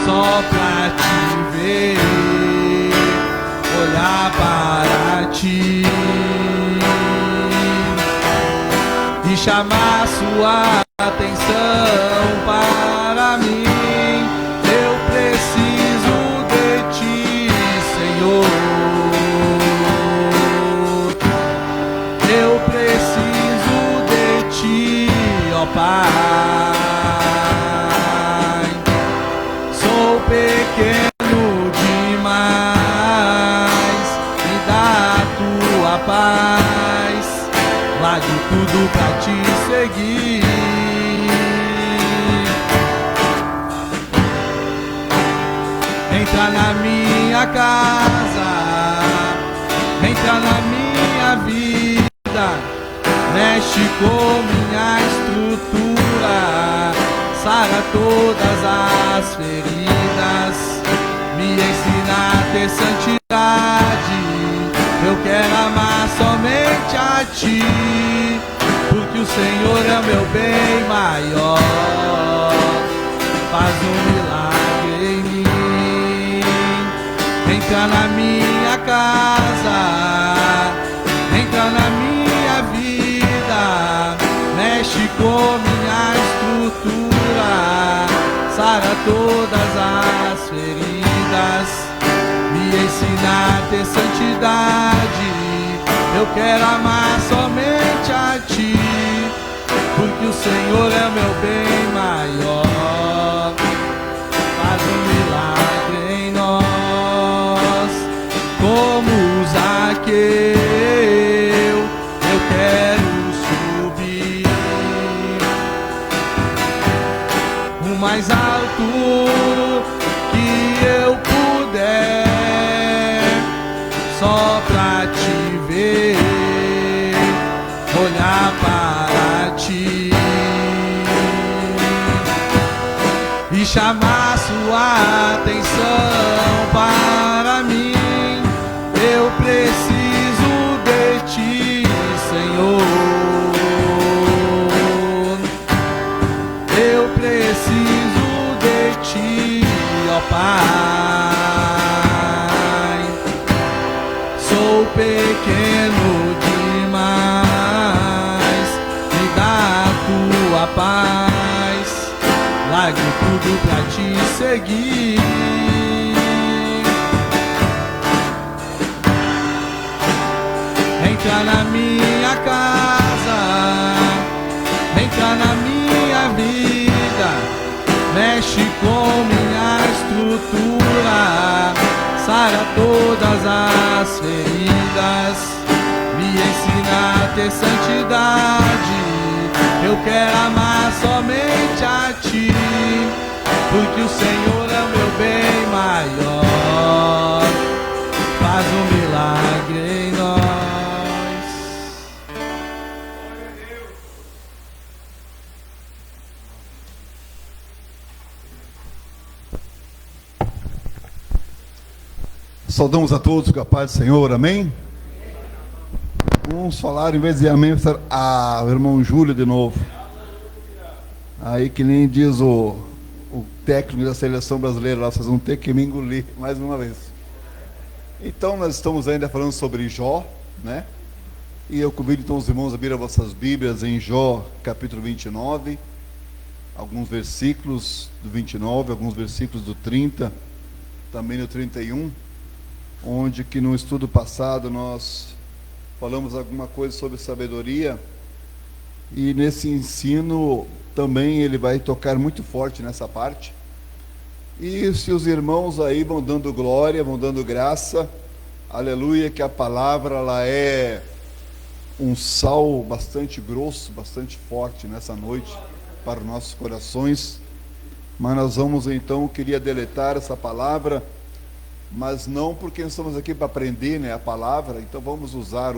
só pra te ver, olhar para ti e chamar sua atenção para mim. Eu preciso de ti, Senhor. Eu preciso de ti, ó Pai. Sou pequeno demais, me dá a tua paz. Largue tudo pra te seguir. Entra na minha casa, entra na minha vida, mexe com minha estrutura, sara todas as feridas, me ensina a ter santidade. Eu quero amar somente a ti, porque o Senhor é meu bem maior. Faz um milagre em mim. Entra na minha casa, entra na minha vida, mexe com minha estrutura, sara todas as feridas, me ensina a ter santidade. Eu quero amar somente a ti, porque o Senhor é meu bem maior. Faz um milagre em nós, como Zaqueu. Eu quero subir o mais alto que eu puder, só pra te ver, olhar para ti e chamar sua atenção para mim. Eu preciso de ti, Senhor. Eu preciso de ti, ó Pai. Sou pequeno demais, me dá a tua paz. Largue tudo pra te seguir. Entra na minha casa, entra na minha vida, mexe com minha estrutura, sara todas as feridas, me ensina a ter santidade. Eu quero amar somente a ti, porque o Senhor é o meu bem maior. Faz um milagre em nós. Saudamos a todos com a paz do Senhor, amém? Vamos falar, em vez de amém, o irmão Júlio de novo. Aí que nem diz o técnico da seleção brasileira lá, vocês vão ter que me engolir mais uma vez. Então nós estamos ainda falando sobre Jó, né? E eu convido então os irmãos a abrir as vossas Bíblias em Jó, capítulo 29, alguns versículos do 29, alguns versículos do 30, também do 31, onde que no estudo passado nós falamos alguma coisa sobre sabedoria, e nesse ensino também ele vai tocar muito forte nessa parte. E se os irmãos aí vão dando glória, vão dando graça, aleluia, que a palavra ela é um sal bastante grosso, bastante forte nessa noite para os nossos corações. Mas nós vamos então, eu queria deletar essa palavra, mas não porque estamos aqui para aprender, né, a palavra. Então vamos usar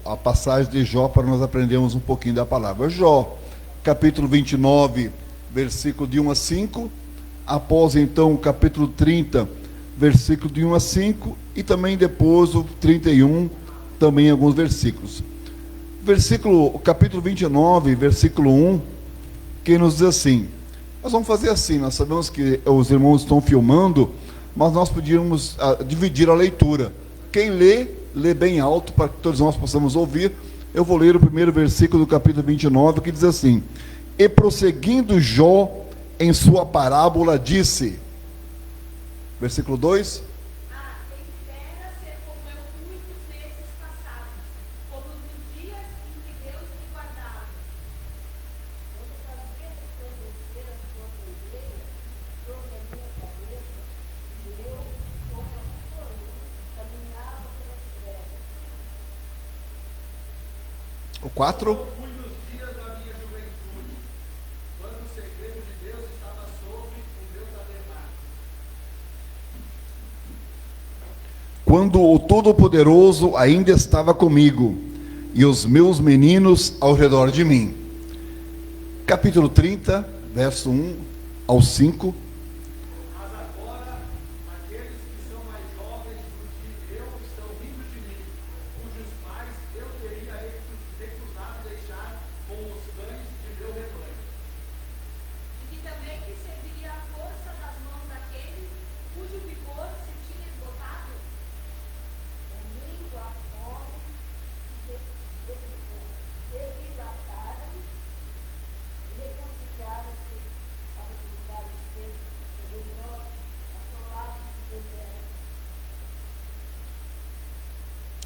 a passagem de Jó para nós aprendermos um pouquinho da palavra. Jó, capítulo 29, versículo de 1 a 5, após então o capítulo 30, versículo de 1 a 5, e também depois o 31, também alguns versículos. Capítulo 29, versículo 1, que nos diz assim: Nós vamos fazer assim, nós sabemos que os irmãos estão filmando, mas nós podíamos dividir a leitura. Quem lê, lê bem alto para que todos nós possamos ouvir. Eu vou ler o primeiro versículo do capítulo 29, que diz assim: E prosseguindo Jó em sua parábola, disse, versículo 2, o 4. Quando o Todo-Poderoso ainda estava comigo, e os meus meninos ao redor de mim. Capítulo 30, verso 1 ao 5.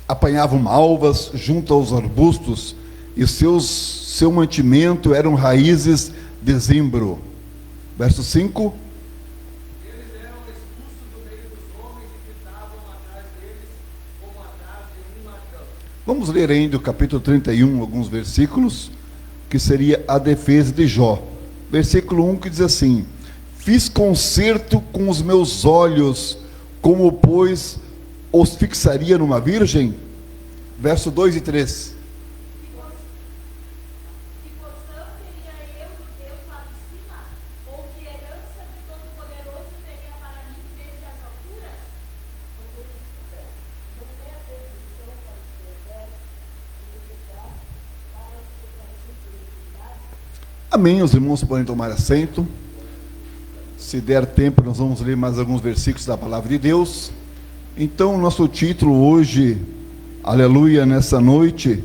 Apanhavam malvas junto aos arbustos, e seu mantimento eram raízes de zimbro. Verso 5. Eles eram expulsos do meio dos homens e gritavam atrás deles, como atrás de um ladrão. Vamos ler ainda o capítulo 31, alguns versículos, que seria a defesa de Jó. Versículo 1 que diz assim: Fiz concerto com os meus olhos, como pois os fixaria numa virgem? Verso 2 e 3. Amém, os irmãos podem tomar assento. Se der tempo, nós vamos ler mais alguns versículos da palavra de Deus. Então, nosso título hoje, aleluia, nessa noite,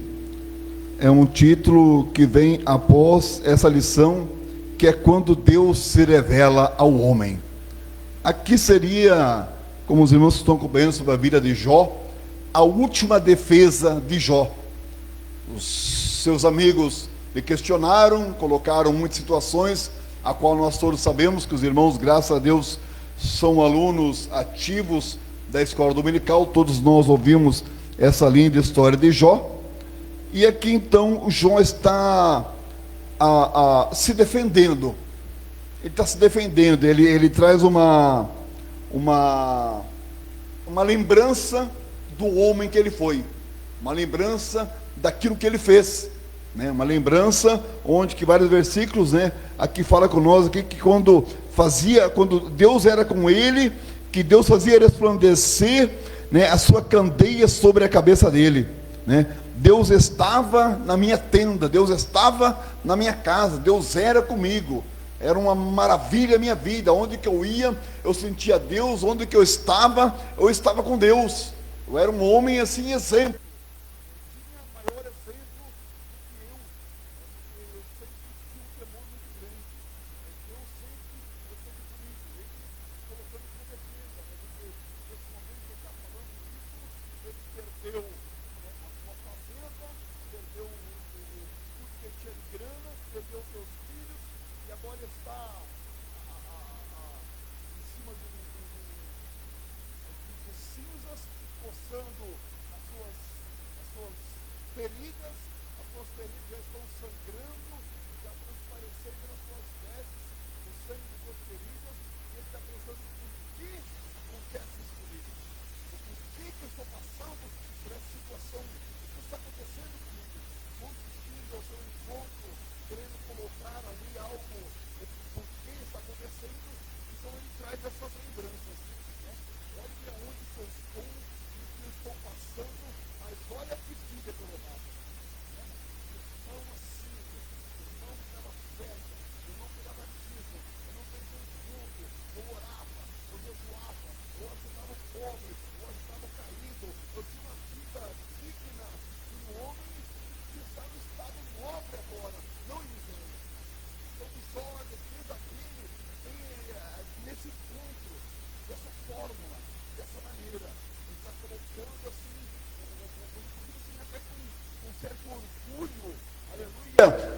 é um título que vem após essa lição, que é quando Deus se revela ao homem. Aqui seria, como os irmãos estão acompanhando sobre a vida de Jó, a última defesa de Jó. Os seus amigos lhe questionaram, colocaram muitas situações, a qual nós todos sabemos que os irmãos, graças a Deus, são alunos ativos da escola dominical. Todos nós ouvimos essa linda história de Jó. E aqui então o Jó está se defendendo. Ele está se defendendo. Ele traz uma lembrança do homem que ele foi, uma lembrança daquilo que ele fez, né? Uma lembrança onde que vários versículos, né, aqui fala conosco aqui, que quando Deus era com ele, que Deus fazia resplandecer, né, a sua candeia sobre a cabeça dele, né? Deus estava na minha tenda, Deus estava na minha casa, Deus era comigo, era uma maravilha a minha vida. Onde que eu ia, eu sentia Deus. Onde que eu estava com Deus. Eu era um homem assim, exemplo.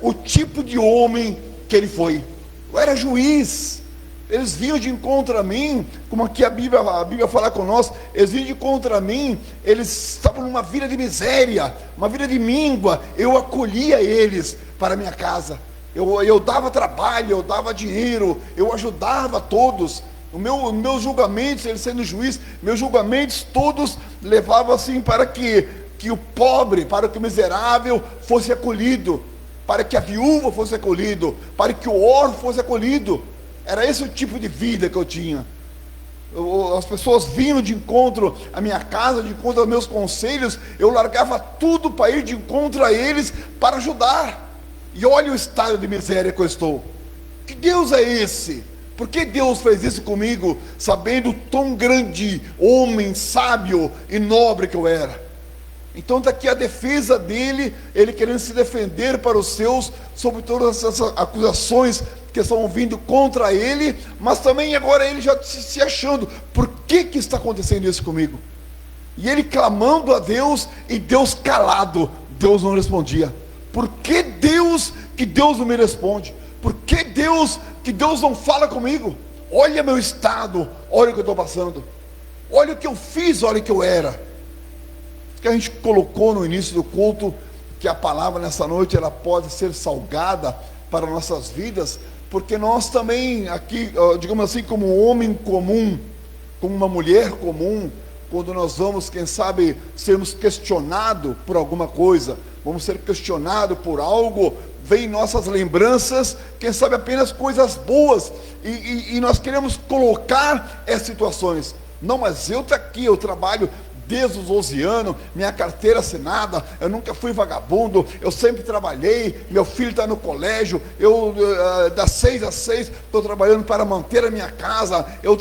o tipo de homem que ele foi. Eu era juiz. Eles vinham de encontro a mim, como aqui a Bíblia fala com nós, eles vinham de encontro a mim, eles estavam numa vida de miséria, uma vida de míngua. Eu acolhia eles para a minha casa. Eu dava trabalho, eu dava dinheiro, eu ajudava todos. Meus julgamentos, ele sendo juiz, meus julgamentos todos levavam assim para que o pobre, para que o miserável fosse acolhido, para que a viúva fosse acolhido, para que o órfão fosse acolhido. Era esse o tipo de vida que eu tinha. As pessoas vinham de encontro à minha casa, de encontro aos meus conselhos, eu largava tudo para ir de encontro a eles, para ajudar. E olha o estado de miséria que eu estou. Que Deus é esse? Por que Deus fez isso comigo, sabendo tão grande homem, sábio e nobre que eu era? Então está aqui a defesa dele, ele querendo se defender para os seus, sobre todas essas acusações que estão vindo contra ele, mas também agora ele já se achando, por que está acontecendo isso comigo? E ele clamando a Deus, e Deus calado, Deus não respondia. Por que Deus não me responde? Por que Deus não fala comigo? Olha meu estado, olha o que eu estou passando, olha o que eu fiz, olha o que eu era. Que a gente colocou no início do culto, que a palavra nessa noite ela pode ser salgada para nossas vidas, porque nós também aqui, digamos assim, como um homem comum, como uma mulher comum, quando nós vamos, quem sabe, sermos questionados por alguma coisa, vamos ser questionados por algo, vem nossas lembranças, quem sabe apenas coisas boas, e nós queremos colocar essas situações. Não, mas eu estou aqui, eu trabalho desde os 11 anos, minha carteira assinada, eu nunca fui vagabundo, eu sempre trabalhei, meu filho está no colégio, eu das 6 às 6 estou trabalhando para manter a minha casa, eu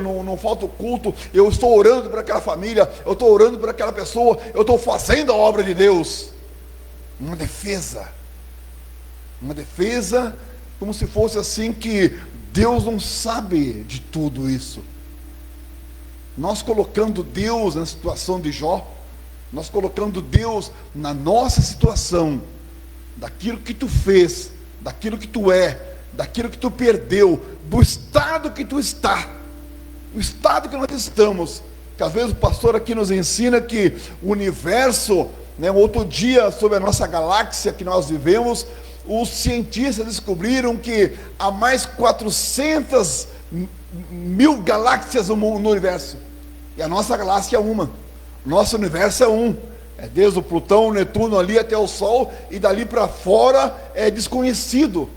não falto culto, eu estou orando para aquela família, eu estou orando para aquela pessoa, eu estou fazendo a obra de Deus. Uma defesa como se fosse assim que Deus não sabe de tudo isso. Nós colocando Deus na situação de Jó, nós colocando Deus na nossa situação, daquilo que tu fez, daquilo que tu é, daquilo que tu perdeu, do estado que tu está, o estado que nós estamos, que às vezes o pastor aqui nos ensina que o universo, outro dia sobre a nossa galáxia que nós vivemos, os cientistas descobriram que há mais 400 mil galáxias no universo, e a nossa galáxia é uma, nosso universo é um, desde o Plutão, o Netuno ali até o Sol, e dali para fora é desconhecido.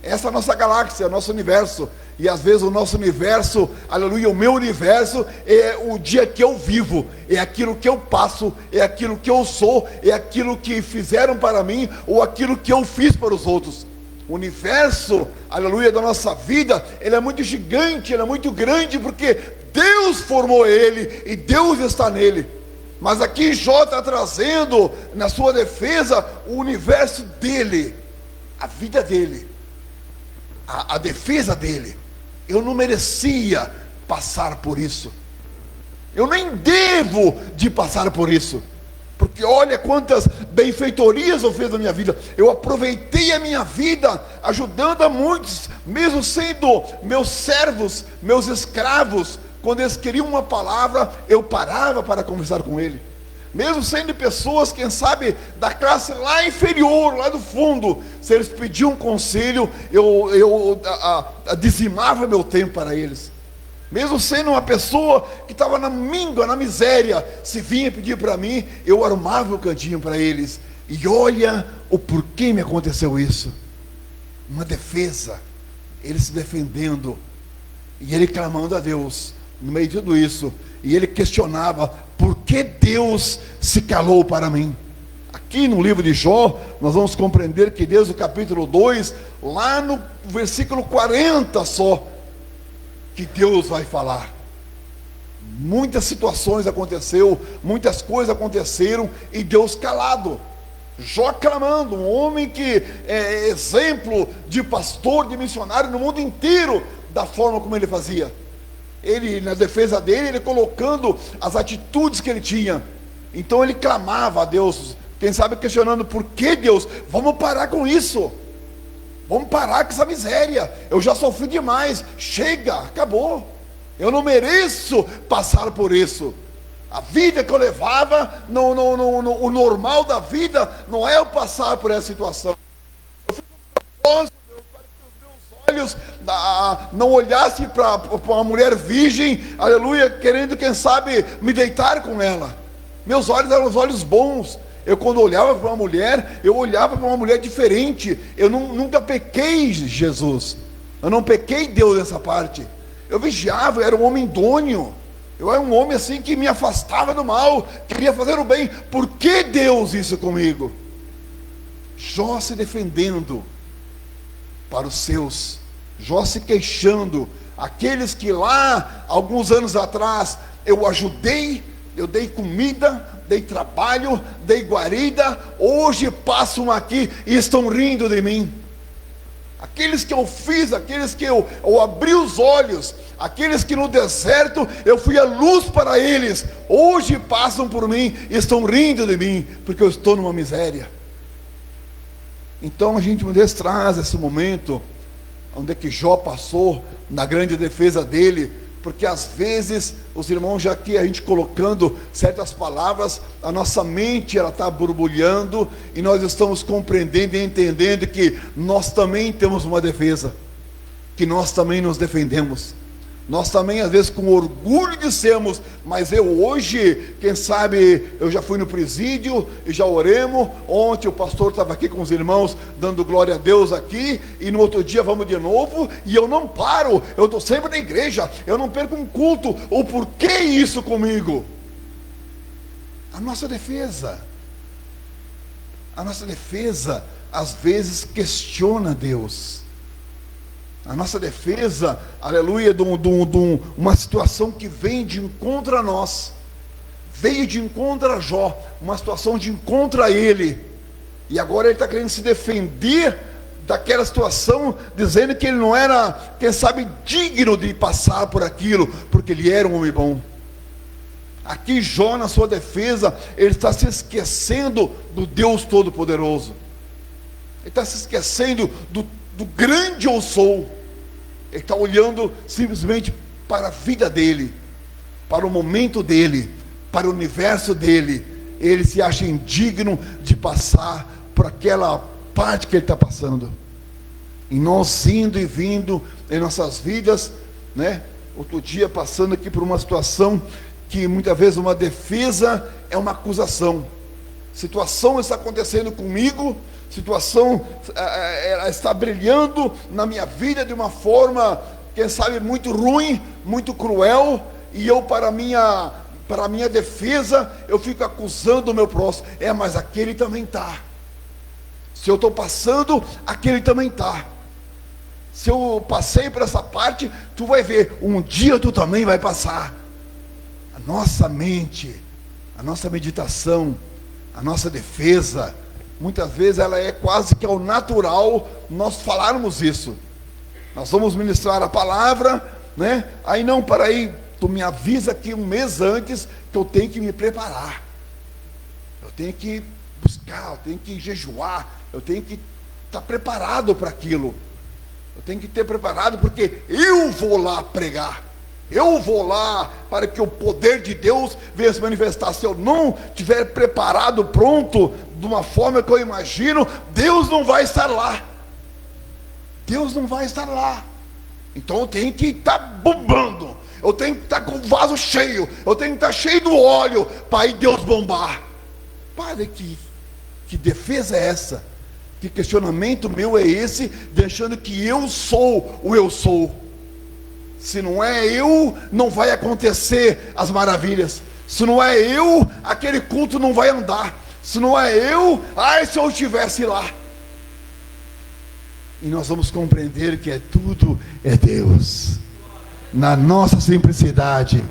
Essa é a nossa galáxia, é o nosso universo, e às vezes o nosso universo, aleluia, o meu universo é o dia que eu vivo, é aquilo que eu passo, é aquilo que eu sou, é aquilo que fizeram para mim, ou aquilo que eu fiz para os outros. O universo, aleluia, da nossa vida, ele é muito gigante, ele é muito grande, porque Deus formou ele, e Deus está nele. Mas aqui Jó está trazendo, na sua defesa, o universo dele, a vida dele, a defesa dele. Eu não merecia passar por isso, eu nem devo de passar por isso, porque olha quantas benfeitorias eu fiz na minha vida. Eu aproveitei a minha vida ajudando a muitos, mesmo sendo meus servos, meus escravos. Quando eles queriam uma palavra, eu parava para conversar com ele. Mesmo sendo pessoas, quem sabe, da classe lá inferior, lá do fundo, se eles pediam um conselho, eu dizimava meu tempo para eles. Mesmo sendo uma pessoa que estava na míngua, na miséria, se vinha pedir para mim, eu arrumava o cantinho para eles. E olha o porquê me aconteceu isso. Uma defesa, ele se defendendo, e ele clamando a Deus, no meio de tudo isso, e ele questionava, por que Deus se calou para mim? Aqui no livro de Jó, nós vamos compreender que desde o capítulo 2, lá no versículo 40 só, que Deus vai falar. Muitas situações aconteceram, muitas coisas aconteceram, e Deus calado. Jó clamando, um homem que é exemplo de pastor, de missionário no mundo inteiro, da forma como ele fazia. Ele, na defesa dele, ele colocando as atitudes que ele tinha. Então ele clamava a Deus, Quem sabe questionando: por que, Deus? Vamos parar com isso. Vamos parar com essa miséria. Eu já sofri demais. Chega, acabou. Eu não mereço passar por isso. A vida que eu levava, o normal da vida não é eu passar por essa situação. Eu fiz um propósito, para que os meus olhos não olhassem para uma mulher virgem, aleluia, querendo, quem sabe, me deitar com ela. Meus olhos eram os olhos bons. Eu, quando olhava para uma mulher, eu olhava para uma mulher diferente. Eu nunca pequei Jesus. Eu não pequei Deus nessa parte. Eu vigiava, eu era um homem idôneo. Eu era um homem assim que me afastava do mal, queria fazer o bem. Por que Deus isso comigo? Jó se defendendo para os seus. Jó se queixando. Aqueles que lá, alguns anos atrás, eu ajudei, eu dei comida, dei trabalho, dei guarida, hoje passam aqui e estão rindo de mim. Aqueles que eu fiz, aqueles que eu abri os olhos, aqueles que no deserto eu fui a luz para eles, hoje passam por mim e estão rindo de mim, porque eu estou numa miséria. Então a gente muitas vezes traz esse momento, onde é que Jó passou, na grande defesa dele, porque às vezes, os irmãos, já que a gente colocando certas palavras, a nossa mente ela está borbulhando, e nós estamos compreendendo e entendendo que nós também temos uma defesa, que nós também nos defendemos. Nós também, às vezes, com orgulho dissemos: mas eu hoje, quem sabe, eu já fui no presídio e já oremos. Ontem o pastor estava aqui com os irmãos, dando glória a Deus aqui, e no outro dia vamos de novo, e eu não paro, eu estou sempre na igreja, eu não perco um culto. O porquê isso comigo? A nossa defesa, às vezes questiona Deus. A nossa defesa, aleluia, de uma situação que vem de encontro a nós, veio de encontro a Jó, uma situação de encontro a ele, e agora ele está querendo se defender daquela situação, dizendo que ele não era, quem sabe, digno de passar por aquilo, porque ele era um homem bom. Aqui Jó, na sua defesa, ele está se esquecendo do Deus Todo-Poderoso, ele está se esquecendo do grande eu sou. Ele está olhando simplesmente para a vida dele, para o momento dele, para o universo dele. Ele se acha indigno de passar por aquela parte que ele está passando. E nós indo e vindo em nossas vidas, né? Outro dia passando aqui por uma situação que muitas vezes uma defesa é uma acusação. Situação está acontecendo comigo, situação ela está brilhando na minha vida de uma forma, quem sabe, muito ruim, muito cruel, e eu, para minha defesa, eu fico acusando o meu próximo. Mas aquele também está. Se eu estou passando, aquele também está. Se eu passei por essa parte, tu vai ver, um dia tu também vai passar. A nossa mente, a nossa meditação, a nossa defesa, muitas vezes ela é quase que ao natural nós falarmos isso. Nós vamos ministrar a palavra, né? Aí não, para aí, tu me avisa aqui um mês antes que eu tenho que me preparar. Eu tenho que buscar, eu tenho que jejuar, eu tenho que estar preparado para aquilo. Eu tenho que ter preparado, porque eu vou lá pregar. Eu vou lá para que o poder de Deus venha se manifestar. Se eu não estiver preparado, pronto, de uma forma que eu imagino, Deus não vai estar lá. Deus não vai estar lá. Então eu tenho que estar bombando. Eu tenho que estar com o vaso cheio. Eu tenho que estar cheio do óleo para aí Deus bombar. Padre, que defesa é essa? Que questionamento meu é esse, deixando que eu sou o eu sou? Se não é eu, não vai acontecer as maravilhas. Se não é eu, aquele culto não vai andar. Se não é eu, se eu estivesse lá. E nós vamos compreender que tudo é Deus. Na nossa simplicidade,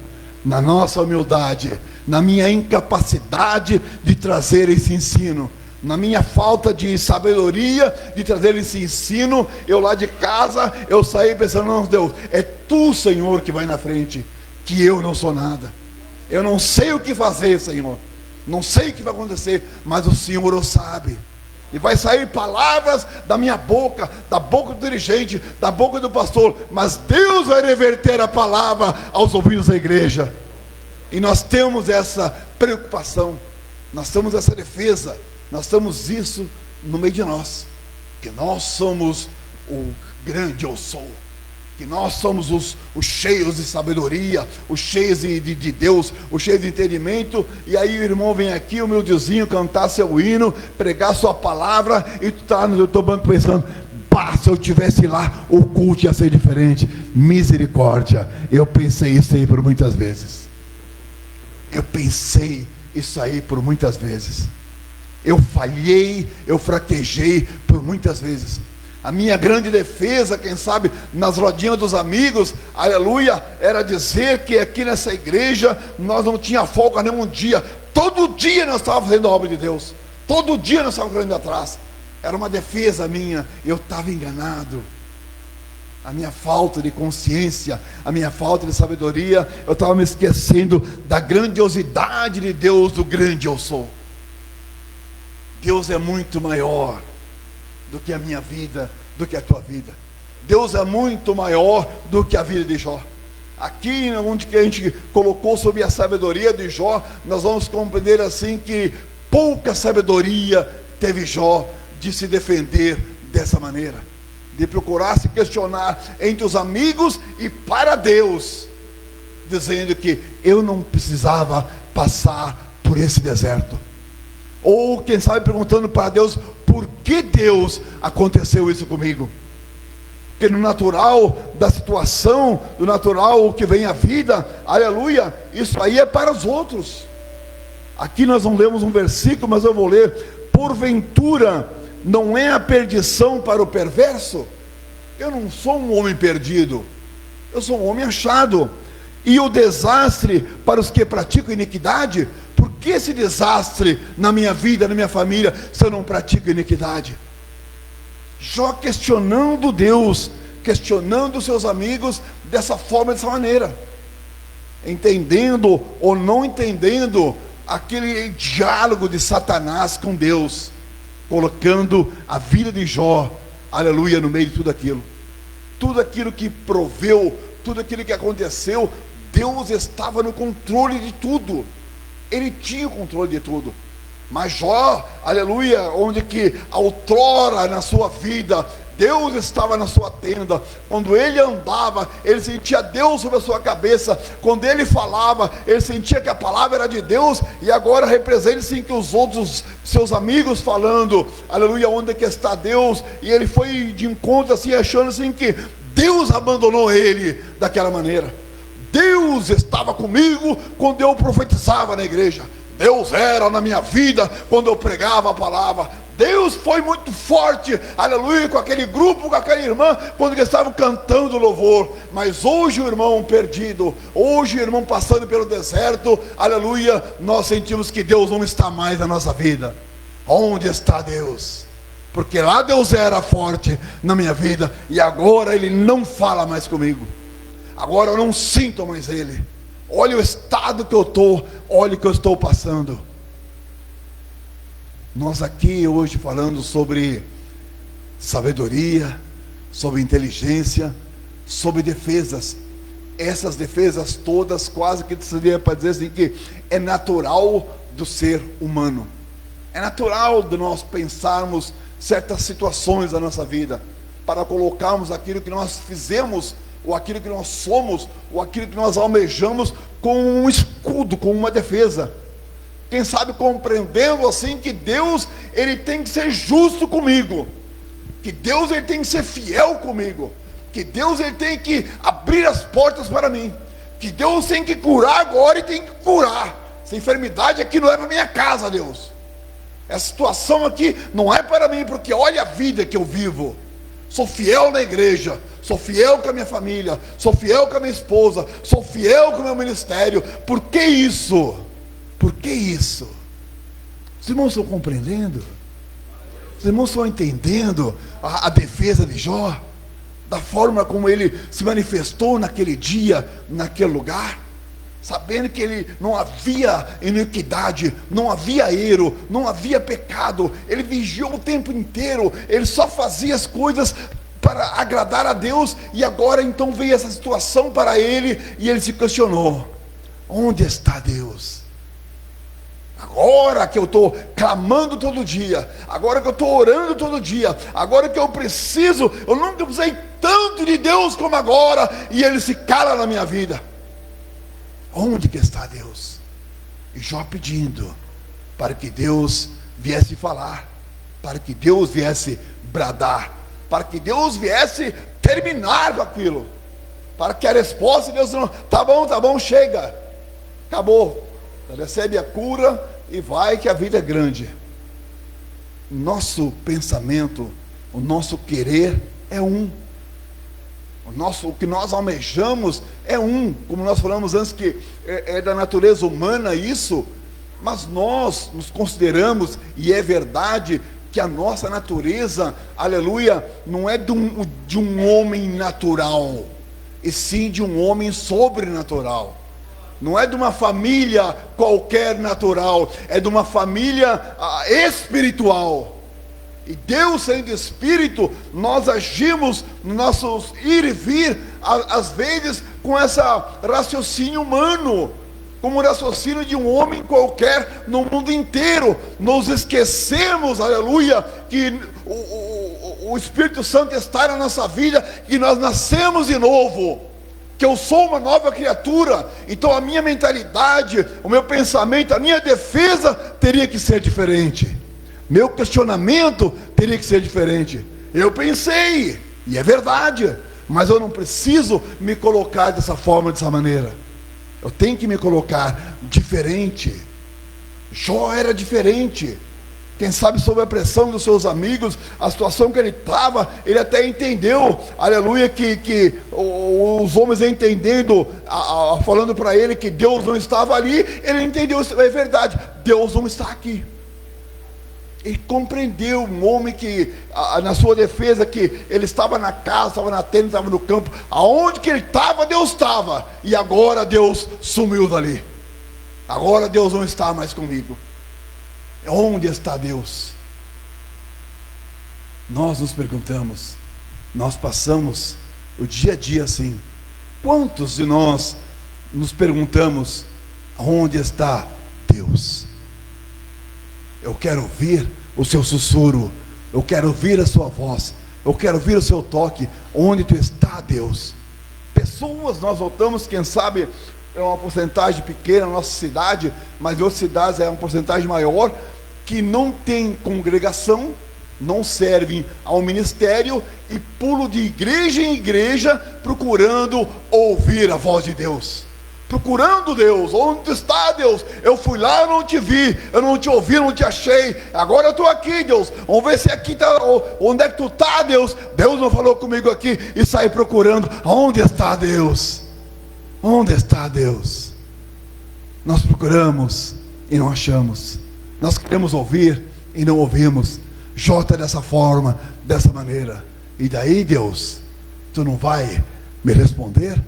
na nossa humildade, na minha incapacidade de trazer esse ensino, na minha falta de sabedoria de trazer esse ensino, eu lá de casa, eu saí pensando: não, Deus, é tu, Senhor, que vai na frente, que eu não sou nada, eu não sei o que fazer, Senhor. Não sei o que vai acontecer, mas o Senhor o sabe. E vai sair palavras da minha boca, da boca do dirigente, da boca do pastor, mas Deus vai reverter a palavra aos ouvidos da igreja. E nós temos essa preocupação, nós temos essa defesa, nós temos isso no meio de nós, que nós somos o grande eu sou, que nós somos os cheios de sabedoria, os cheios de Deus, os cheios de entendimento. E aí o irmão vem aqui, humildezinho, cantar seu hino, pregar sua palavra, e tu está no teu banco pensando: pá, se eu tivesse lá, o culto ia ser diferente. Misericórdia, eu pensei isso aí por muitas vezes. Eu pensei isso aí por muitas vezes. Eu falhei, eu fraquejei por muitas vezes. A minha grande defesa, quem sabe, nas rodinhas dos amigos, aleluia, era dizer que aqui nessa igreja nós não tinha folga nenhum dia. Todo dia nós estávamos fazendo a obra de Deus. Todo dia nós estávamos correndo atrás. Era uma defesa minha. Eu estava enganado. A minha falta de consciência, a minha falta de sabedoria, eu estava me esquecendo da grandiosidade de Deus, do grande eu sou. Deus é muito maior do que a minha vida, do que a tua vida. Deus é muito maior do que a vida de Jó. Aqui onde que a gente colocou sobre a sabedoria de Jó, nós vamos compreender assim que pouca sabedoria teve Jó de se defender dessa maneira, de procurar se questionar entre os amigos e para Deus, dizendo que eu não precisava passar por esse deserto. Ou quem sabe perguntando para Deus: por que Deus aconteceu isso comigo? Porque no natural da situação, do natural que vem a vida, aleluia, isso aí é para os outros. Aqui nós não lemos um versículo, mas eu vou ler: porventura não é a perdição para o perverso? Eu não sou um homem perdido, eu sou um homem achado. E o desastre para os que praticam iniquidade? Por que esse desastre na minha vida, na minha família, se eu não pratico iniquidade? Jó questionando Deus, questionando seus amigos dessa forma, dessa maneira, entendendo ou não entendendo aquele diálogo de Satanás com Deus, colocando a vida de Jó, aleluia, no meio de tudo aquilo que proveu, tudo aquilo que aconteceu. Deus estava no controle de tudo. Ele tinha o controle de tudo. Mas Jó, aleluia, onde que outrora na sua vida Deus estava na sua tenda, quando ele andava, ele sentia Deus sobre a sua cabeça, quando ele falava, ele sentia que a palavra era de Deus. E agora representa assim que os outros seus amigos falando, aleluia, onde é que está Deus? E ele foi de encontro assim, achando assim que Deus abandonou ele daquela maneira. Deus estava comigo quando eu profetizava na igreja, Deus era na minha vida quando eu pregava a palavra, Deus foi muito forte, aleluia, com aquele grupo, com aquela irmã, quando eles estavam cantando louvor. Mas hoje o irmão perdido, hoje o irmão passando pelo deserto, aleluia, nós sentimos que Deus não está mais na nossa vida. Onde está Deus? Porque lá Deus era forte na minha vida, e agora Ele não fala mais comigo. Agora eu não sinto mais Ele. Olha o estado que eu estou, olha o que eu estou passando. Nós aqui hoje falando sobre sabedoria, sobre inteligência, sobre defesas. Essas defesas todas, quase que seria para dizer assim, que é natural do ser humano. É natural de nós pensarmos certas situações da nossa vida, para colocarmos aquilo que nós fizemos, ou aquilo que nós somos, ou aquilo que nós almejamos, com um escudo, com uma defesa. Quem sabe compreendendo assim que Deus, Ele tem que ser justo comigo, que Deus, Ele tem que ser fiel comigo, que Deus, Ele tem que abrir as portas para mim, que Deus tem que curar agora e tem que curar. Essa enfermidade aqui não é para minha casa, Deus. Essa situação aqui não é para mim, porque olha a vida que eu vivo. Sou fiel na igreja, sou fiel com a minha família, sou fiel com a minha esposa, sou fiel com o meu ministério. Por que isso? Por que isso? Os irmãos estão compreendendo? Os irmãos estão entendendo a defesa de Jó? Da forma como ele se manifestou naquele dia, naquele lugar? sabendo que ele não havia iniquidade, não havia erro, não havia pecado. Ele vigiou o tempo inteiro, ele só fazia as coisas para agradar a Deus. E agora então veio essa situação para ele, e ele se questionou: onde está Deus? Agora que eu estou clamando todo dia, agora que eu estou orando todo dia, agora que eu preciso, eu nunca precisei tanto de Deus como agora, e ele se cala na minha vida. Onde que está Deus? E Jó pedindo para que Deus viesse falar, para que Deus viesse bradar, para que Deus viesse terminar com aquilo, para que a resposta de Deus não, tá bom, chega, acabou, recebe a cura e vai, que a vida é grande. Nosso pensamento, o nosso querer é um. O que nós almejamos é um. Como nós falamos antes, que é da natureza humana isso. Mas nós nos consideramos, e é verdade, que a nossa natureza, aleluia, não é de um homem natural, e sim de um homem sobrenatural. Não é de uma família qualquer natural, é de uma família espiritual. E Deus sendo Espírito, nós agimos no nosso ir e vir, às vezes com esse raciocínio humano, como o raciocínio de um homem qualquer no mundo inteiro. Nos esquecemos, aleluia, que o Espírito Santo está na nossa vida, que nós nascemos de novo, que eu sou uma nova criatura. Então a minha mentalidade, o meu pensamento, a minha defesa teria que ser diferente, meu questionamento teria que ser diferente. Eu pensei, e é verdade, mas eu não preciso me colocar dessa forma, dessa maneira. Eu tenho que me colocar diferente. Jó era diferente. Quem sabe, sob a pressão dos seus amigos, a situação que ele estava, ele até entendeu, aleluia, que os homens entendendo, falando para ele que Deus não estava ali, ele entendeu, é verdade, Deus não está aqui. Ele compreendeu, um homem que, na sua defesa, que ele estava na casa, estava na tenda, estava no campo, aonde que ele estava, Deus estava, e agora Deus sumiu dali, agora Deus não está mais comigo. Onde está Deus? Nós nos perguntamos, nós passamos o dia a dia assim. Quantos de nós nos perguntamos: onde está Deus? Eu quero ouvir o seu sussurro, eu quero ouvir a sua voz, eu quero ouvir o seu toque. Onde tu está, Deus? Pessoas, nós voltamos, quem sabe é uma porcentagem pequena na nossa cidade, mas em outras cidades é uma porcentagem maior, que não tem congregação, não servem ao ministério e pulam de igreja em igreja procurando ouvir a voz de Deus, procurando Deus. Onde está, Deus? Eu fui lá, eu não te vi, eu não te ouvi, eu não te achei, agora eu estou aqui, Deus, vamos ver se aqui está, onde é que tu está, Deus? Deus não falou comigo aqui, e sair procurando. Onde está Deus? Onde está Deus? Nós procuramos e não achamos. Nós queremos ouvir e não ouvimos. Jó está dessa forma, dessa maneira. E daí, Deus, tu não vai me responder?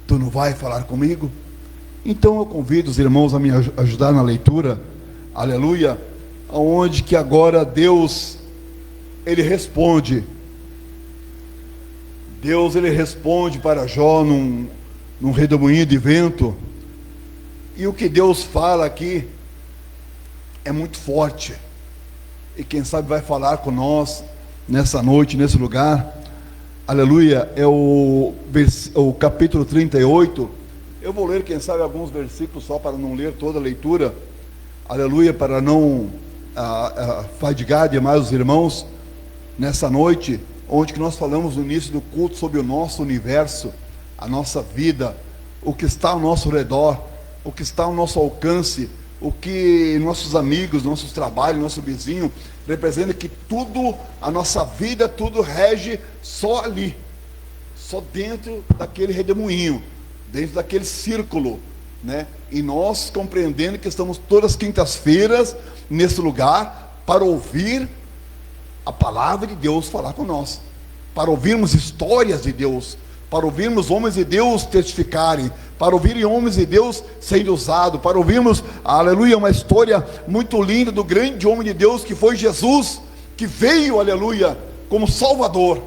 Tu não vai falar comigo? Então eu convido os irmãos a me ajudar na leitura, aleluia, aonde que agora Deus, ele responde. Deus, ele responde para Jó num redemoinho de vento. E o que Deus fala aqui é muito forte, e quem sabe vai falar com nós nessa noite, nesse lugar, aleluia. É o capítulo 38, eu vou ler, quem sabe, alguns versículos, só para não ler toda a leitura, aleluia, para não fadigar demais os irmãos, nessa noite, onde que nós falamos no início do culto, sobre o nosso universo, a nossa vida, o que está ao nosso redor, o que está ao nosso alcance, o que nossos amigos, nossos trabalhos, nosso vizinho, representa, que tudo, a nossa vida, tudo rege só ali, só dentro daquele redemoinho, dentro daquele círculo, né? E nós compreendendo que estamos todas as quintas-feiras nesse lugar para ouvir a palavra de Deus falar com nós, para ouvirmos histórias de Deus, para ouvirmos homens de Deus testificarem, para ouvirem homens de Deus sendo usados, para ouvirmos, aleluia, uma história muito linda do grande homem de Deus que foi Jesus, que veio, aleluia, como Salvador.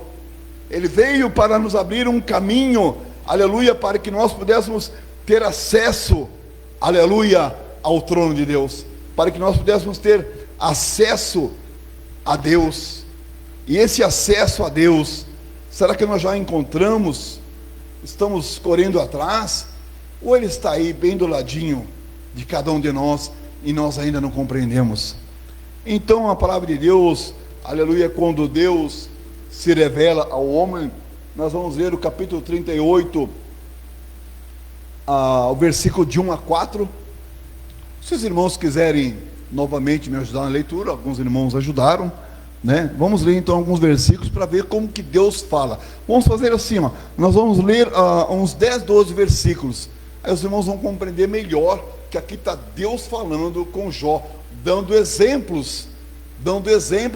Ele veio para nos abrir um caminho, aleluia, para que nós pudéssemos ter acesso, aleluia, ao trono de Deus, para que nós pudéssemos ter acesso a Deus. E esse acesso a Deus, será que nós já encontramos? Estamos correndo atrás? Ou Ele está aí bem do ladinho de cada um de nós e nós ainda não compreendemos? Então a palavra de Deus, aleluia, quando Deus se revela ao homem, nós vamos ler o capítulo 38, o versículo de 1 a 4. Se os irmãos quiserem novamente me ajudar na leitura, alguns irmãos ajudaram, né? Vamos ler então alguns versículos para ver como que Deus fala. Vamos fazer assim, ó. Nós vamos ler uns 10, 12 versículos. Aí os irmãos vão compreender melhor que aqui está Deus falando com Jó, dando exemplos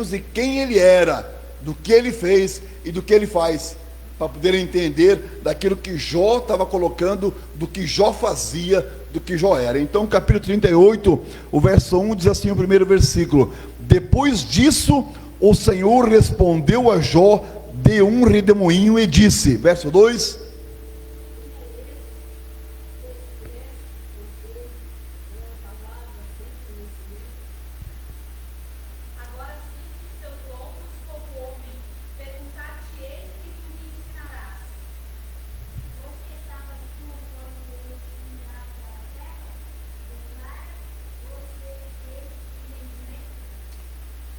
de quem ele era, do que ele fez e do que ele faz, para poder entender daquilo que Jó estava colocando, do que Jó fazia, do que Jó era. Então capítulo 38, o verso 1 diz assim, o primeiro versículo: depois disso o Senhor respondeu a Jó de um redemoinho e disse, verso 2: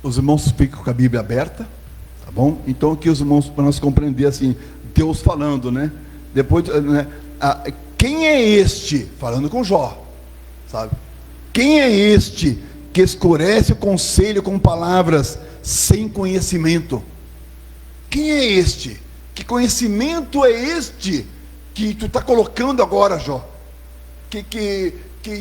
os irmãos ficam com a Bíblia aberta, tá bom? Então aqui os irmãos, para nós compreender assim, Deus falando, né? Depois, né? Quem é este? Falando com Jó, sabe? Quem é este que escurece o conselho com palavras sem conhecimento? Quem é este? Que conhecimento é este que tu está colocando agora, Jó? Que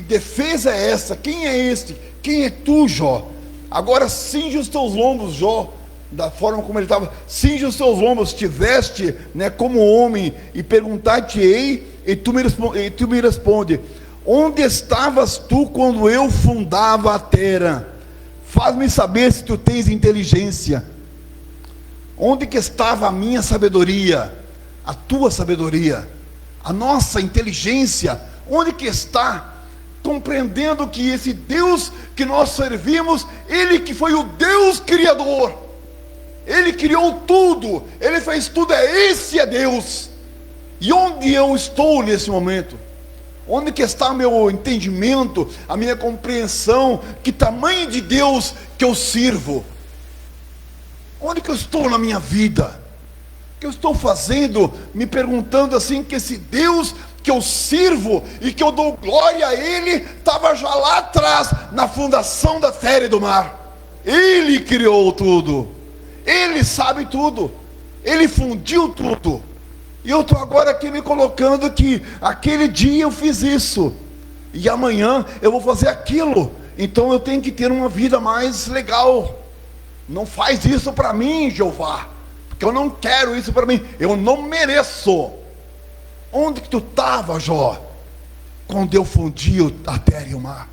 defesa é essa? Quem é este? Quem é tu, Jó? Agora cinge os teus lombos, Jó, da forma como ele estava, cinge os teus lombos, te veste, né, como homem, e perguntar-te-ei, e tu me responde, onde estavas tu quando eu fundava a terra? Faz-me saber se tu tens inteligência. Onde que estava a minha sabedoria, a tua sabedoria, a nossa inteligência? Onde que está? Compreendendo que esse Deus que nós servimos, Ele que foi o Deus Criador, Ele criou tudo, Ele fez tudo, esse é Deus. E onde eu estou nesse momento? Onde que está o meu entendimento, a minha compreensão, que tamanho de Deus que eu sirvo? Onde que eu estou na minha vida? O que eu estou fazendo, me perguntando assim, que esse Deus que eu sirvo e que eu dou glória a Ele, estava já lá atrás, na fundação da terra e do mar. Ele criou tudo, Ele sabe tudo, Ele fundiu tudo. E eu estou agora aqui me colocando que aquele dia eu fiz isso, e amanhã eu vou fazer aquilo. Então eu tenho que ter uma vida mais legal. Não faz isso para mim, Jeová, porque eu não quero isso para mim, eu não mereço. Onde que tu estava, Jó, quando eu fundi a terra e o mar?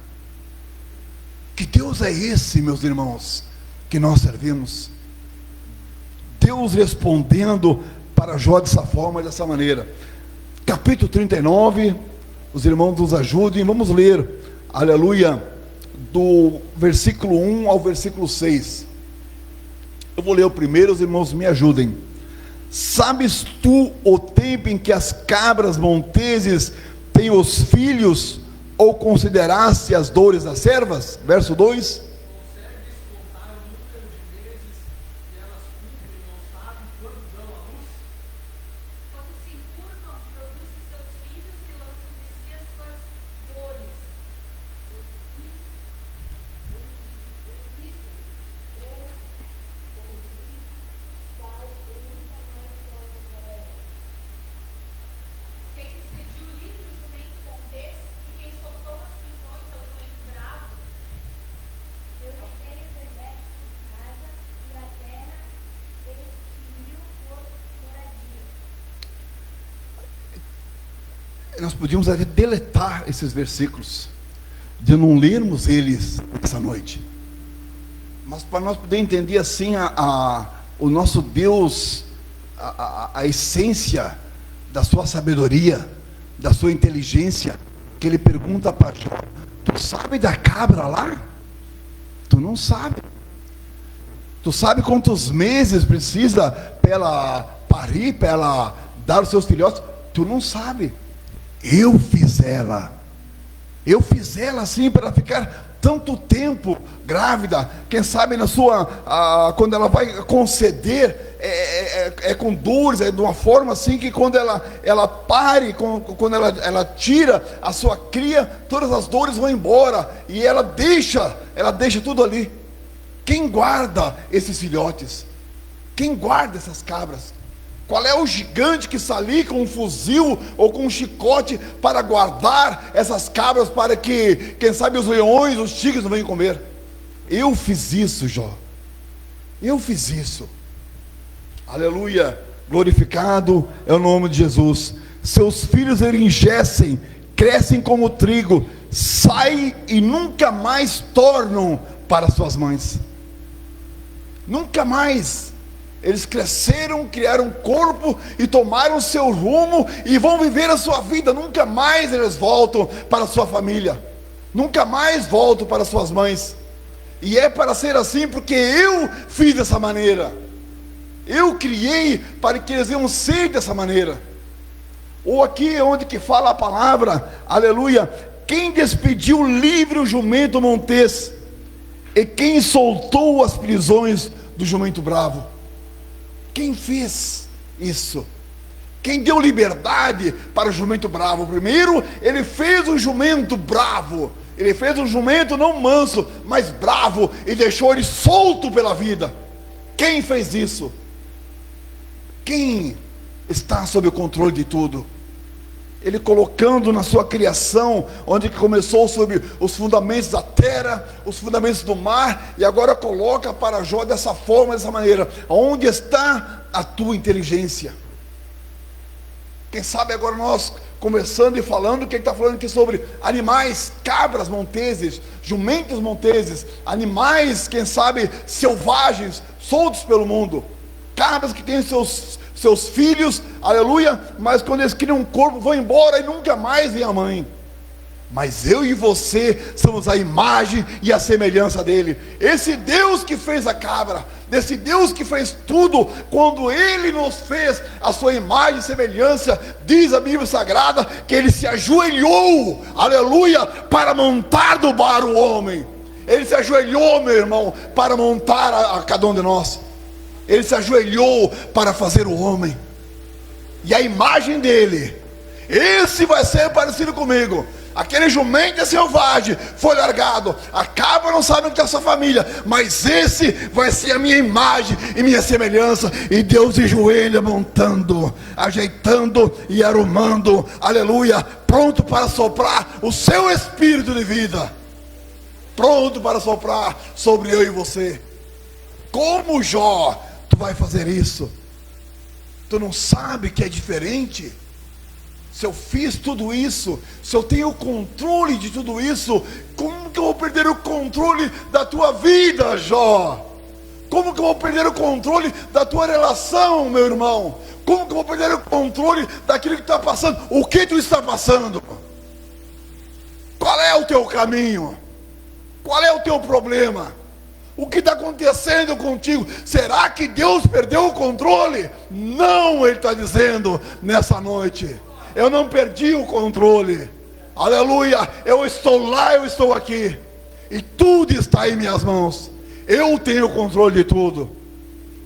Que Deus é esse, meus irmãos, que nós servimos? Deus respondendo para Jó dessa forma, dessa maneira. Capítulo 39, os irmãos nos ajudem, vamos ler, aleluia, do versículo 1 ao versículo 6. Eu vou ler o primeiro, os irmãos me ajudem. Sabes tu o tempo em que as cabras monteses têm os filhos, ou consideraste as dores das servas? Verso 2. nós podíamos até deletar esses versículos, de não lermos eles essa noite. Mas para nós poder entender assim o nosso Deus, a essência da sua sabedoria, da sua inteligência, que ele pergunta para Jó: tu sabe da cabra lá? Tu não sabe. Tu sabe quantos meses precisa para ela parir, para ela dar os seus filhotes? Tu não sabe. Eu fiz ela assim para ela ficar tanto tempo grávida. Quem sabe na sua, quando ela vai conceder, é com dores, é de uma forma assim que quando ela pare, quando ela tira a sua cria, todas as dores vão embora, e ela deixa tudo ali. Quem guarda esses filhotes? Quem guarda essas cabras? Qual é o gigante que está ali com um fuzil ou com um chicote para guardar essas cabras, para que, quem sabe, os leões, os tigres não venham comer? Eu fiz isso, Jó. Eu fiz isso. Aleluia. Glorificado é o nome de Jesus. Seus filhos enrijecem, crescem como trigo, saem e nunca mais tornam para suas mães. Nunca mais. Eles cresceram, criaram corpo e tomaram seu rumo e vão viver a sua vida. Nunca mais eles voltam para a sua família, nunca mais voltam para suas mães. E é para ser assim, porque eu fiz dessa maneira. Eu criei para que eles iam ser dessa maneira. Ou aqui onde que fala a palavra, aleluia: quem despediu livre o jumento montês, e quem soltou as prisões do jumento bravo? Quem fez isso? Quem deu liberdade para o jumento bravo? Primeiro, ele fez um jumento bravo. Ele fez um jumento não manso, mas bravo, e deixou ele solto pela vida. Quem fez isso? Quem está sob o controle de tudo? Ele colocando na sua criação, onde começou sob os fundamentos da terra, os fundamentos do mar, e agora coloca para Jó dessa forma, dessa maneira. Onde está a tua inteligência? Quem sabe agora nós conversando e falando, que ele está falando aqui sobre animais, cabras monteses, jumentos monteses, animais, quem sabe, selvagens, soltos pelo mundo, cabras que têm seus filhos, aleluia, mas quando eles criam um corpo, vão embora e nunca mais vem a mãe. Mas eu e você somos a imagem e a semelhança dele. Esse Deus que fez a cabra, desse Deus que fez tudo, quando ele nos fez a sua imagem e semelhança, diz a Bíblia Sagrada que ele se ajoelhou, aleluia, para montar do bar o homem. Ele se ajoelhou, meu irmão, para montar a cada um de nós. Ele se ajoelhou para fazer o homem, e a imagem dele, esse vai ser parecido comigo. Aquele jumento é selvagem, foi largado, a cabra não sabe o que é a sua família, mas esse vai ser a minha imagem e minha semelhança. E Deus de joelho montando, ajeitando e arrumando, aleluia, pronto para soprar o seu espírito de vida, pronto para soprar sobre eu e você. Como Jó, tu vai fazer isso? Tu não sabe que é diferente? Se eu fiz tudo isso, se eu tenho o controle de tudo isso, como que eu vou perder o controle da tua vida, Jó? Como que eu vou perder o controle da tua relação, meu irmão? Como que eu vou perder o controle daquilo que está passando? O que tu está passando? Qual é o teu caminho? Qual é o teu problema? O que está acontecendo contigo? Será que Deus perdeu o controle? Não, Ele está dizendo nessa noite: eu não perdi o controle, aleluia, eu estou lá, eu estou aqui, e tudo está em minhas mãos, eu tenho o controle de tudo.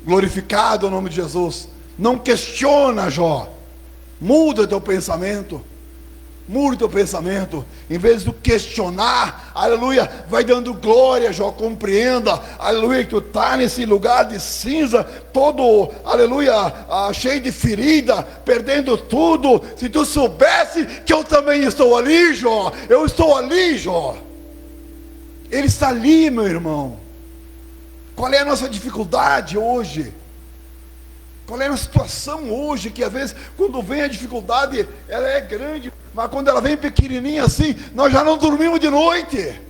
Glorificado o nome de Jesus. Não questiona, Jó, muda teu pensamento. Mude teu pensamento, em vez de questionar, aleluia, vai dando glória, Jó, compreenda, aleluia, que tu está nesse lugar de cinza, todo, aleluia, cheio de ferida, perdendo tudo. Se tu soubesse que eu também estou ali, Jó, eu estou ali, Jó. Ele está ali, meu irmão. Qual é a nossa dificuldade hoje? Qual é a situação hoje, que às vezes, quando vem a dificuldade, ela é grande, mas quando ela vem pequenininha assim, nós já não dormimos de noite.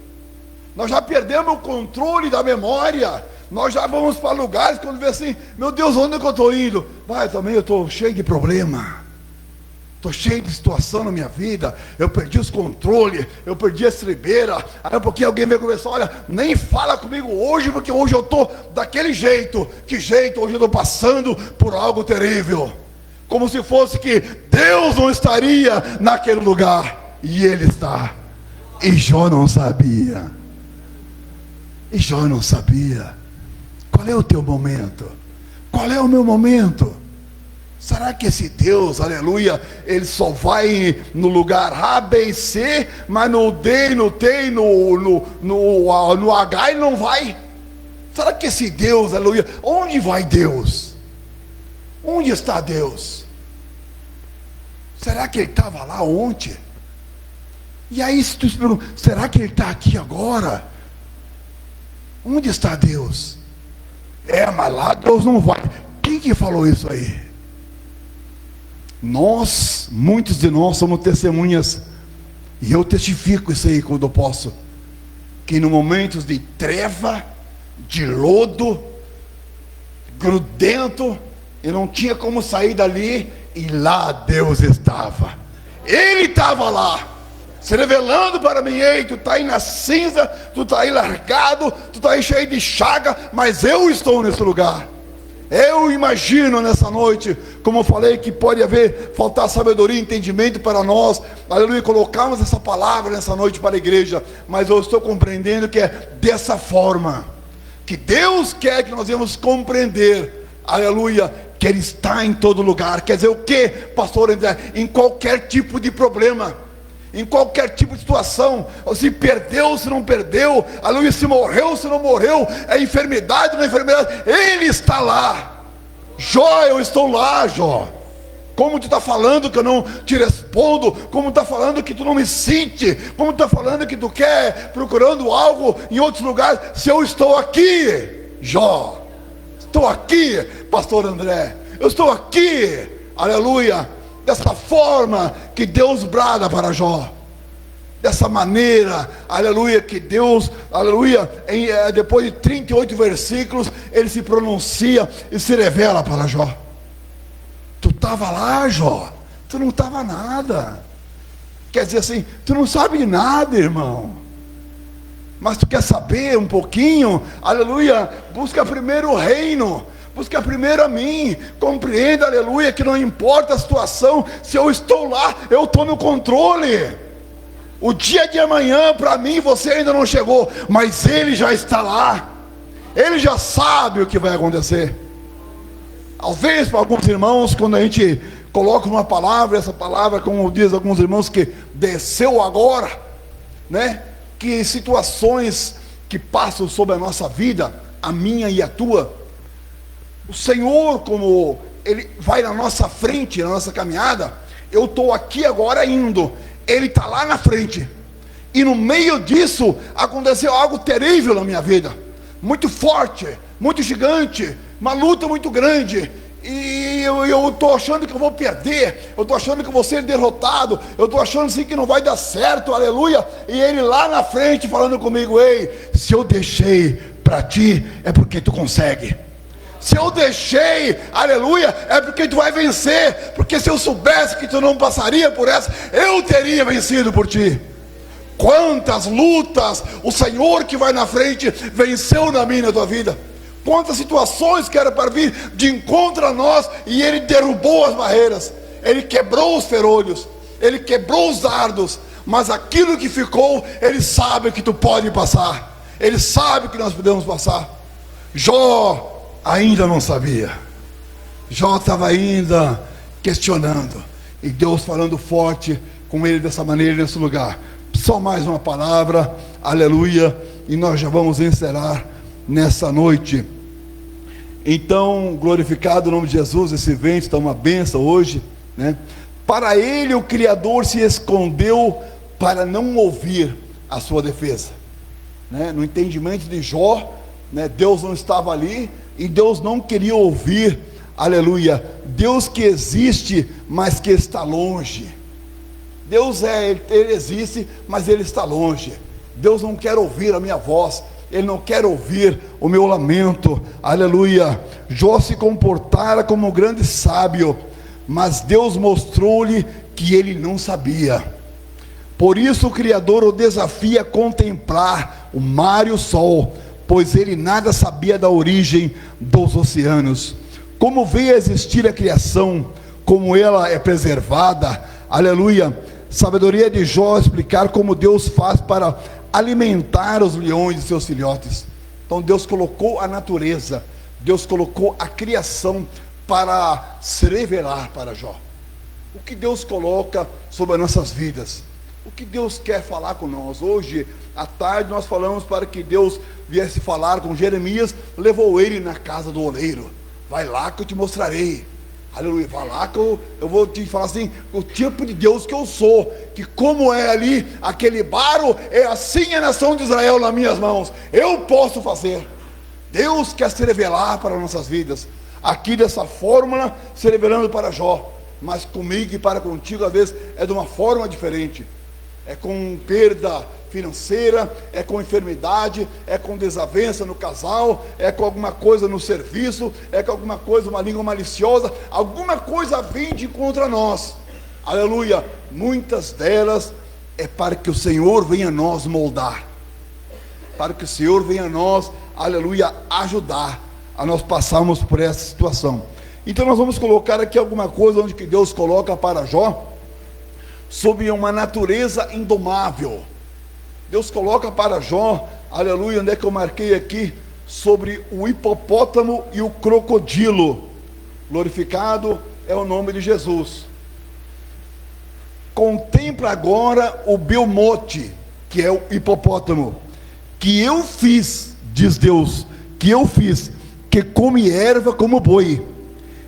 Nós já perdemos o controle da memória. Nós já vamos para lugares quando vê assim, meu Deus, onde é que eu estou indo? Vai, também eu estou cheio de problema. Estou cheio de situação na minha vida. Eu perdi os controles, eu perdi a estribeira. Aí um pouquinho alguém vem conversar, olha, nem fala comigo hoje, porque hoje eu estou daquele jeito. Que jeito? Hoje eu estou passando por algo terrível. Como se fosse que Deus não estaria naquele lugar. E Ele está. E Jó não sabia. E Jó não sabia. Qual é o teu momento? Qual é o meu momento? Será que esse Deus, aleluia, Ele só vai no lugar A, B e C, mas no D, no T, no H Ele não vai? Será que esse Deus, aleluia, onde vai Deus? Onde está Deus? Será que Ele estava lá ontem? E aí se tu se pergunta, será que Ele está aqui agora? Onde está Deus? Mas lá Deus não vai. Quem que falou isso aí? Nós, muitos de nós somos testemunhas, e eu testifico isso aí quando eu posso, que no momentos de treva, de lodo, grudento, eu não tinha como sair dali, e lá Deus estava. Ele estava lá, se revelando para mim. Ei, tu está aí na cinza, tu está aí largado, tu está aí cheio de chaga, mas eu estou nesse lugar. Eu imagino nessa noite, como eu falei, que pode faltar sabedoria e entendimento para nós, aleluia, colocarmos essa palavra nessa noite para a igreja, mas eu estou compreendendo que é dessa forma, que Deus quer que nós venhamos compreender, aleluia, que Ele está em todo lugar. Quer dizer o que, pastor André? Em qualquer tipo de problema, em qualquer tipo de situação, se perdeu, se não perdeu, aleluia, se morreu, se não morreu, é enfermidade, não é enfermidade, Ele está lá. Jó, eu estou lá, Jó. Como tu está falando que eu não te respondo, como tu está falando que tu não me sente, como tu está falando que tu quer, procurando algo em outros lugares, se eu estou aqui, Jó, estou aqui, pastor André, eu estou aqui, aleluia. Dessa forma que Deus brada para Jó, dessa maneira, aleluia, que Deus, aleluia, depois de 38 versículos, Ele se pronuncia e se revela para Jó. Tu estava lá, Jó, tu não estava nada, quer dizer assim, tu não sabe de nada, irmão, mas tu quer saber um pouquinho, aleluia, busca primeiro o reino, busca primeiro a mim, compreenda, aleluia, que não importa a situação, se eu estou lá, eu estou no controle. O dia de amanhã para mim você ainda não chegou, mas Ele já está lá, Ele já sabe o que vai acontecer. Às vezes para alguns irmãos, quando a gente coloca uma palavra, essa palavra, como diz alguns irmãos, que desceu agora, né? Que situações que passam sobre a nossa vida, a minha e a tua, o Senhor, como Ele vai na nossa frente, na nossa caminhada, eu estou aqui agora indo, Ele está lá na frente, e no meio disso, aconteceu algo terrível na minha vida, muito forte, muito gigante, uma luta muito grande, e eu estou achando que eu vou perder, eu estou achando que eu vou ser derrotado, eu estou achando assim que não vai dar certo, aleluia, e Ele lá na frente falando comigo, ei, se eu deixei para ti, é porque tu consegue. Se eu deixei, aleluia, é porque tu vai vencer, porque se eu soubesse que tu não passaria por essa, eu teria vencido por ti. Quantas lutas o Senhor que vai na frente venceu na minha e na tua vida, quantas situações que era para vir de encontro a nós, e Ele derrubou as barreiras, Ele quebrou os ferolhos, Ele quebrou os dardos, mas aquilo que ficou, Ele sabe que tu pode passar, Ele sabe que nós podemos passar. Jó ainda não sabia, Jó estava ainda questionando, e Deus falando forte com ele dessa maneira, nesse lugar. Só mais uma palavra, aleluia, e nós já vamos encerrar nessa noite. Então, glorificado o nome de Jesus. Esse evento está uma bênção hoje, né? Para ele o Criador se escondeu para não ouvir a sua defesa, né? No entendimento de Jó, né? Deus não estava ali, e Deus não queria ouvir, aleluia, Deus que existe, mas que está longe. Deus ele existe, mas ele está longe. Deus não quer ouvir a minha voz, ele não quer ouvir o meu lamento. Aleluia. Jó se comportara como um grande sábio, mas Deus mostrou-lhe que ele não sabia. Por isso o Criador o desafia a contemplar o mar e o sol, pois ele nada sabia da origem dos oceanos. Como veio a existir a criação, como ela é preservada. Aleluia. Sabedoria de Jó explicar como Deus faz para alimentar os leões e seus filhotes. Então Deus colocou a natureza, Deus colocou a criação para se revelar para Jó. O que Deus coloca sobre as nossas vidas, o que Deus quer falar com nós. Hoje à tarde nós falamos para que Deus viesse falar com Jeremias, levou ele na casa do oleiro. Vai lá que eu te mostrarei. Aleluia, vai lá que eu vou te falar assim, o tipo de Deus que eu sou, que como é ali aquele barro, é assim a nação de Israel nas minhas mãos, eu posso fazer. Deus quer se revelar para nossas vidas, aqui dessa fórmula, se revelando para Jó, mas comigo e para contigo às vezes é de uma forma diferente, é com perda financeira, é com enfermidade, é com desavença no casal, é com alguma coisa no serviço, é com alguma coisa, uma língua maliciosa, alguma coisa vinde contra nós. Aleluia. Muitas delas é para que o Senhor venha a nós moldar, para que o Senhor venha a nós, aleluia, ajudar a nós passarmos por essa situação. Então nós vamos colocar aqui alguma coisa onde que Deus coloca para Jó sobre uma natureza indomável. Deus coloca para Jó, aleluia, onde é que eu marquei aqui? Sobre o hipopótamo e o crocodilo. Glorificado é o nome de Jesus. Contempla agora o belmote, que é o hipopótamo, que eu fiz, diz Deus, que eu fiz, que come erva como boi.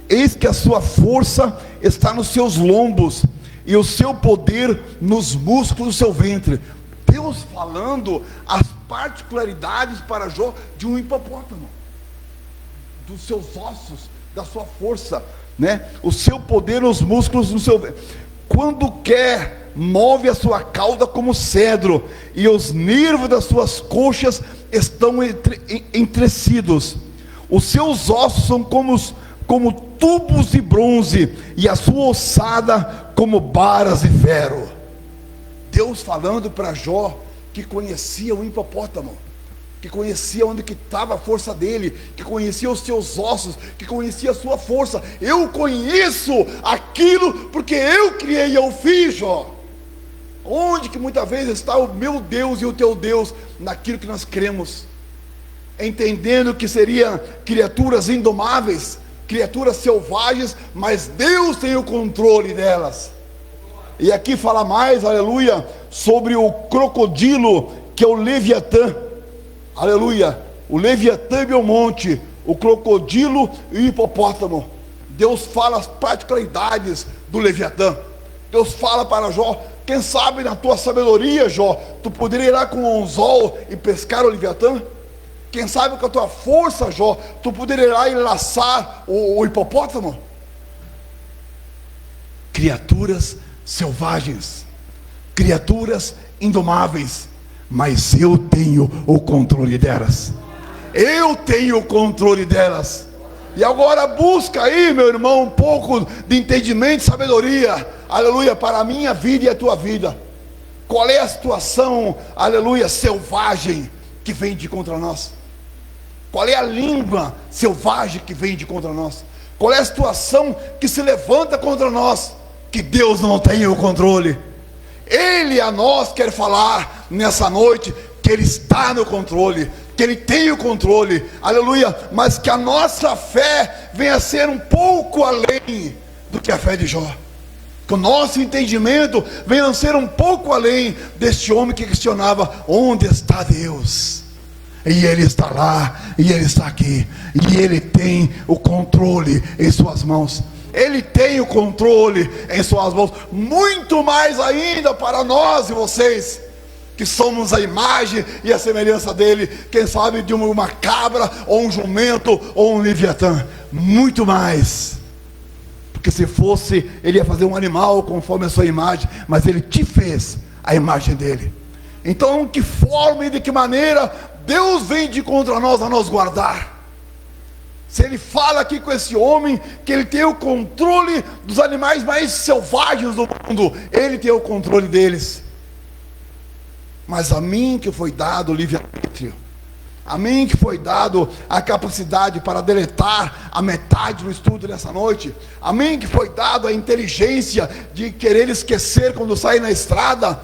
Eis que a sua força está nos seus lombos, e o seu poder nos músculos do seu ventre. Deus falando as particularidades para Jó de um hipopótamo, dos seus ossos, da sua força, né? O seu poder nos músculos do seu ventre. Quando quer, move a sua cauda como cedro, e os nervos das suas coxas estão entrecidos. Os seus ossos são como tubos de bronze, e a sua ossada como varas de ferro. Deus falando para Jó que conhecia o hipopótamo, que conhecia onde que estava a força dele, que conhecia os seus ossos, que conhecia a sua força. Eu conheço aquilo porque eu criei e eu fiz, Jó. Onde que muitas vezes está o meu Deus e o teu Deus? Naquilo que nós cremos, entendendo que seriam criaturas indomáveis, criaturas selvagens, mas Deus tem o controle delas. E aqui fala mais, aleluia, sobre o crocodilo, que é o Leviatã. Aleluia, o Leviatã e Belmonte, o crocodilo e o hipopótamo. Deus fala as particularidades do Leviatã. Deus fala para Jó, quem sabe na tua sabedoria, Jó, tu poderia ir lá com um anzol e pescar o Leviatã? Quem sabe com a tua força, Jó, tu poderia ir lá e laçar o hipopótamo? Criaturas selvagens, criaturas indomáveis, mas eu tenho o controle delas. Eu tenho o controle delas. E agora busca aí, meu irmão, um pouco de entendimento e sabedoria, aleluia, para a minha vida e a tua vida. Qual é a situação, aleluia, selvagem que vem de contra nós? Qual é a língua selvagem que vem de contra nós? Qual é a situação que se levanta contra nós, que Deus não tem o controle? Ele a nós quer falar nessa noite que Ele está no controle, que Ele tem o controle, aleluia, mas que a nossa fé venha a ser um pouco além do que a fé de Jó, que o nosso entendimento venha a ser um pouco além deste homem que questionava: onde está Deus? E Ele está lá, e Ele está aqui, e Ele tem o controle em suas mãos. Ele tem o controle em suas mãos, muito mais ainda para nós e vocês, que somos a imagem e a semelhança dele. Quem sabe de uma cabra, ou um jumento, ou um leviatã, muito mais, porque porque se fosse, ele ia fazer um animal conforme a sua imagem, mas ele te fez a imagem dele. Então, que forma e de que maneira Deus vem de contra nós a nos guardar? Se ele fala aqui com esse homem que ele tem o controle dos animais mais selvagens do mundo, ele tem o controle deles. Mas a mim que foi dado o livre-arbítrio, a mim que foi dado a capacidade para deletar a metade do estudo nessa noite, a mim que foi dado a inteligência de querer esquecer quando sair na estrada,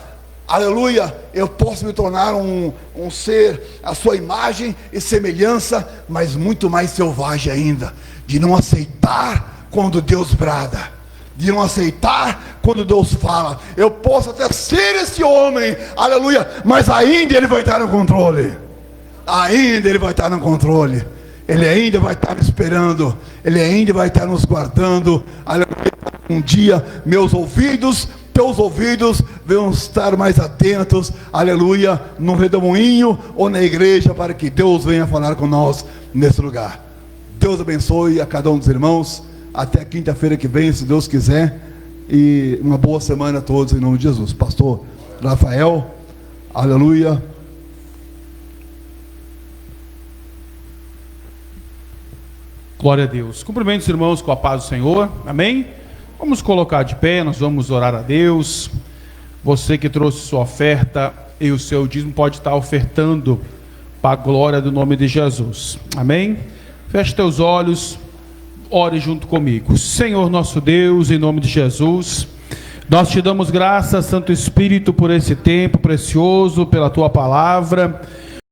aleluia, eu posso me tornar um ser à sua imagem e semelhança, mas muito mais selvagem ainda, de não aceitar quando Deus brada, de não aceitar quando Deus fala. Eu posso até ser esse homem, aleluia, mas ainda ele vai estar no controle, ainda ele vai estar no controle, ele ainda vai estar esperando, ele ainda vai estar nos guardando, aleluia. Um dia meus ouvidos, teus ouvidos vão estar mais atentos, aleluia, no redemoinho ou na igreja, para que Deus venha falar com nós nesse lugar. Deus abençoe a cada um dos irmãos, até quinta-feira que vem, se Deus quiser, e uma boa semana a todos, em nome de Jesus. Pastor Rafael, aleluia. Glória a Deus. Cumprimento os irmãos com a paz do Senhor, amém? Vamos colocar de pé, nós vamos orar a Deus. Você que trouxe sua oferta e o seu dízimo pode estar ofertando para a glória do nome de Jesus, amém? Feche teus olhos, ore junto comigo. Senhor nosso Deus, em nome de Jesus, nós te damos graças, Santo Espírito, por esse tempo precioso, pela tua palavra.